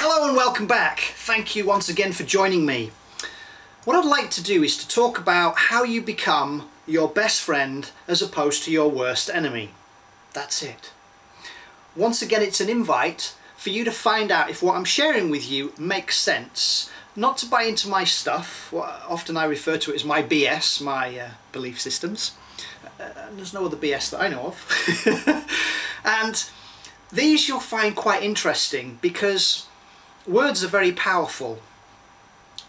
Hello and welcome back. Thank you once again for joining me. What I'd like to do is to talk about how you become your best friend as opposed to your worst enemy. That's it. Once again, it's an invite for you to find out if what I'm sharing with you makes sense. Not to buy into my stuff, what often I refer to it as my BS, my belief systems. There's no other BS that I know of. And these you'll find quite interesting because words are very powerful,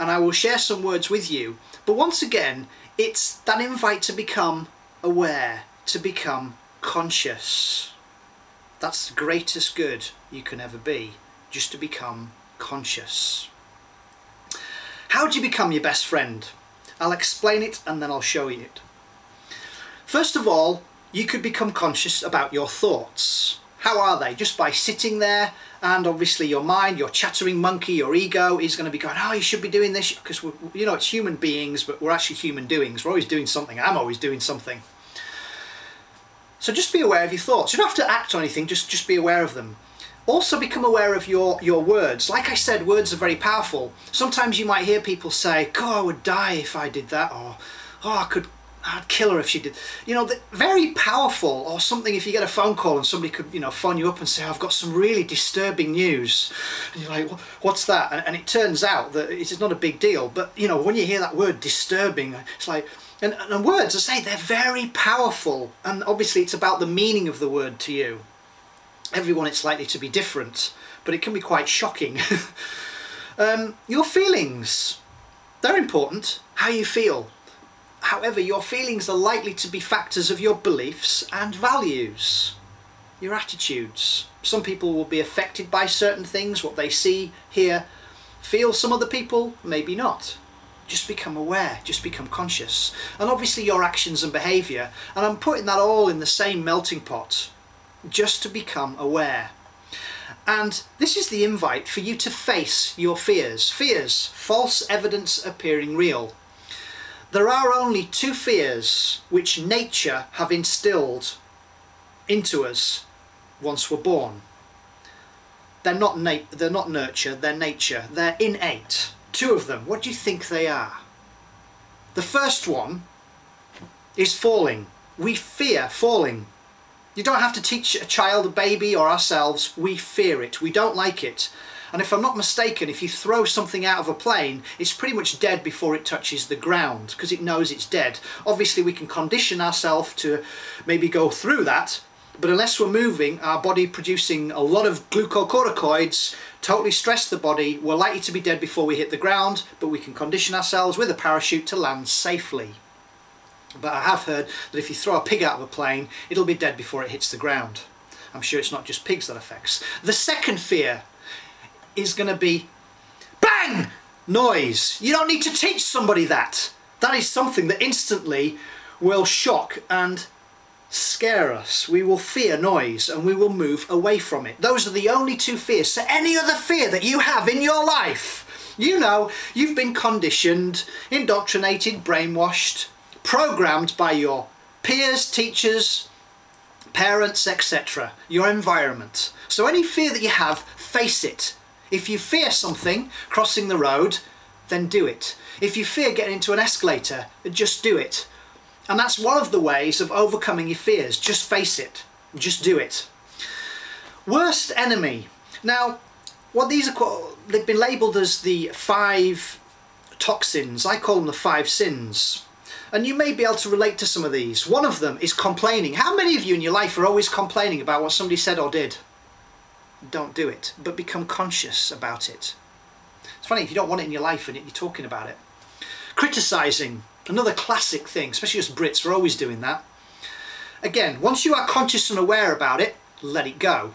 and I will share some words with you. But once again, it's that invite to become aware, to become conscious. That's the greatest good you can ever be, just to become conscious. How do you become your best friend? I'll explain it and then I'll show you it. First of all, you could become conscious about your thoughts. How are they? Just by sitting there, and obviously your mind, your chattering monkey, your ego is going to be going, oh, you should be doing this, because you know, it's human beings, but we're actually human doings. We're always doing something. I'm always doing something. So just be aware of your thoughts. You don't have to act on anything, just be aware of them. Also become aware of your words. Like I said, words are very powerful. Sometimes you might hear people say, God, I would die if I did that, or oh, I'd kill her if she did. You know, very powerful. Or something, if you get a phone call and somebody could, you know, phone you up and say, I've got some really disturbing news. And you're like, what's that? And it turns out that it's not a big deal. But, you know, when you hear that word disturbing, it's like, and words, I say, they're very powerful. And obviously it's about the meaning of the word to you. Everyone, it's likely to be different, but it can be quite shocking. Your feelings, they're important. How you feel. However, your feelings are likely to be factors of your beliefs and values, your attitudes. Some people will be affected by certain things, what they see, hear, feel. Some other people, maybe not. Just become aware, just become conscious. And obviously your actions and behaviour, and I'm putting that all in the same melting pot, just to become aware. And this is the invite for you to face your fears. Fears, false evidence appearing real. There are only two fears which nature have instilled into us once we're born. They're not nurture, they're nature, they're innate. Two of them. What do you think they are? The first one is falling. We fear falling. You don't have to teach a child, a baby, or ourselves. We fear it. We don't like it. And if I'm not mistaken, if you throw something out of a plane, it's pretty much dead before it touches the ground, because it knows it's dead. Obviously, we can condition ourselves to maybe go through that, but unless we're moving, our body producing a lot of glucocorticoids, totally stress the body, we're likely to be dead before we hit the ground, but we can condition ourselves with a parachute to land safely. But I have heard that if you throw a pig out of a plane, it'll be dead before it hits the ground. I'm sure it's not just pigs that affects. The second fear is going to be bang! Noise. You don't need to teach somebody that. That is something that instantly will shock and scare us. We will fear noise and we will move away from it. Those are the only two fears. So any other fear that you have in your life, you know, you've been conditioned, indoctrinated, brainwashed, programmed by your peers, teachers, parents, etc., your environment. So any fear that you have, face it. If you fear something, crossing the road, then do it. If you fear getting into an escalator, just do it. And that's one of the ways of overcoming your fears. Just face it. Just do it. Worst enemy. Now, what these are called, they've been labelled as the 5 toxins. I call them the 5 sins. And you may be able to relate to some of these. One of them is complaining. How many of you in your life are always complaining about what somebody said or did? Don't do it, but become conscious about it. It's funny if you don't want it in your life and you're talking about it. Criticising, another classic thing, especially us Brits, we're always doing that. Again, once you are conscious and aware about it, let it go.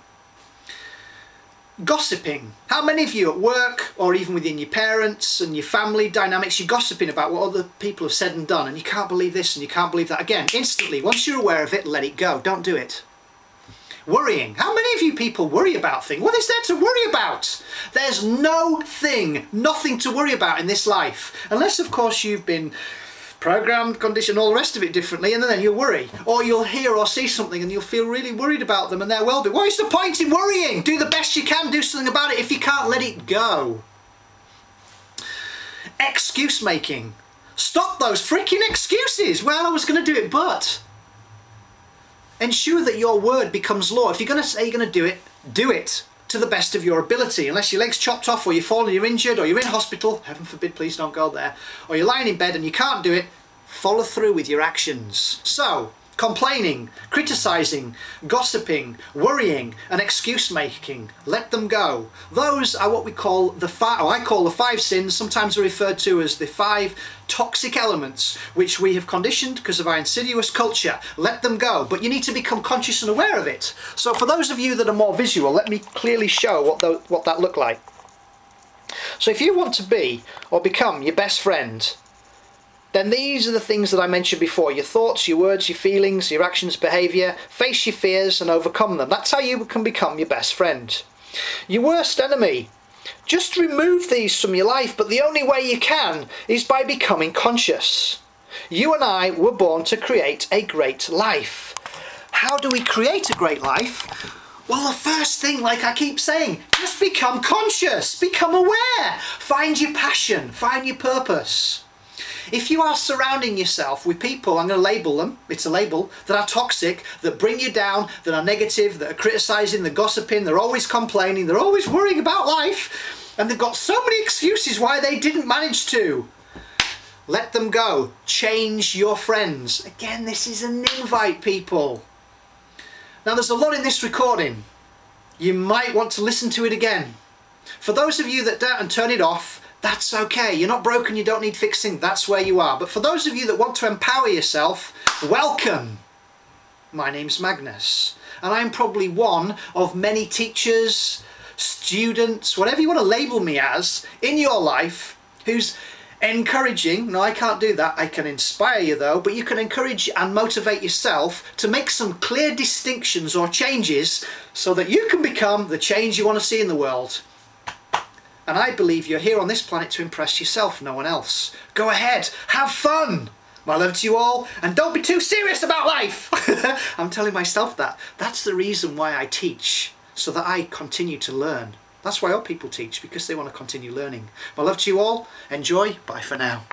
Gossiping. How many of you at work or even within your parents and your family dynamics, you're gossiping about what other people have said and done, and you can't believe this and you can't believe that. Again, instantly, once you're aware of it, let it go. Don't do it. Worrying. How many of you people worry about things? What is there to worry about? There's nothing to worry about in this life. Unless, of course, you've been programmed, conditioned, all the rest of it differently, and then you'll worry. Or you'll hear or see something and you'll feel really worried about them and their well-being. What is the point in worrying? Do the best you can, do something about it. If you can't, let it go. Excuse making. Stop those freaking excuses. Well, I was going to do it, but... Ensure that your word becomes law. If you're going to say you're going to do it to the best of your ability. Unless your leg's chopped off, or you've fallen, you're injured, or you're in hospital, heaven forbid, please don't go there, or you're lying in bed and you can't do it, follow through with your actions. So, complaining, criticising, gossiping, worrying, and excuse making, let them go. Those are what we call I call the 5 sins, sometimes referred to as the 5 toxic elements which we have conditioned because of our insidious culture. Let them go, but you need to become conscious and aware of it. So for those of you that are more visual, let me clearly show what that looked like. So if you want to be or become your best friend, then these are the things that I mentioned before. Your thoughts, your words, your feelings, your actions, behaviour. Face your fears and overcome them. That's how you can become your best friend. Your worst enemy. Just remove these from your life, but the only way you can is by becoming conscious. You and I were born to create a great life. How do we create a great life? Well, the first thing, like I keep saying, just become conscious, become aware. Find your passion, find your purpose. If you are surrounding yourself with people, I'm going to label them, it's a label, that are toxic, that bring you down, that are negative, that are criticising, they're gossiping, they're always complaining, they're always worrying about life, and they've got so many excuses why they didn't manage to. Let them go. Change your friends. Again, this is an invite, people. Now, there's a lot in this recording. You might want to listen to it again. For those of you that don't and turn it off, that's okay. You're not broken, you don't need fixing, that's where you are. But for those of you that want to empower yourself, welcome. My name's Magnus, and I'm probably one of many teachers, students, whatever you want to label me as, in your life, who's encouraging. No, I can't do that. I can inspire you though, but you can encourage and motivate yourself to make some clear distinctions or changes so that you can become the change you want to see in the world. And I believe you're here on this planet to impress yourself, no one else. Go ahead, have fun. My love to you all, and don't be too serious about life. I'm telling myself that. That's the reason why I teach, so that I continue to learn. That's why all people teach, because they want to continue learning. My love to you all, enjoy, bye for now.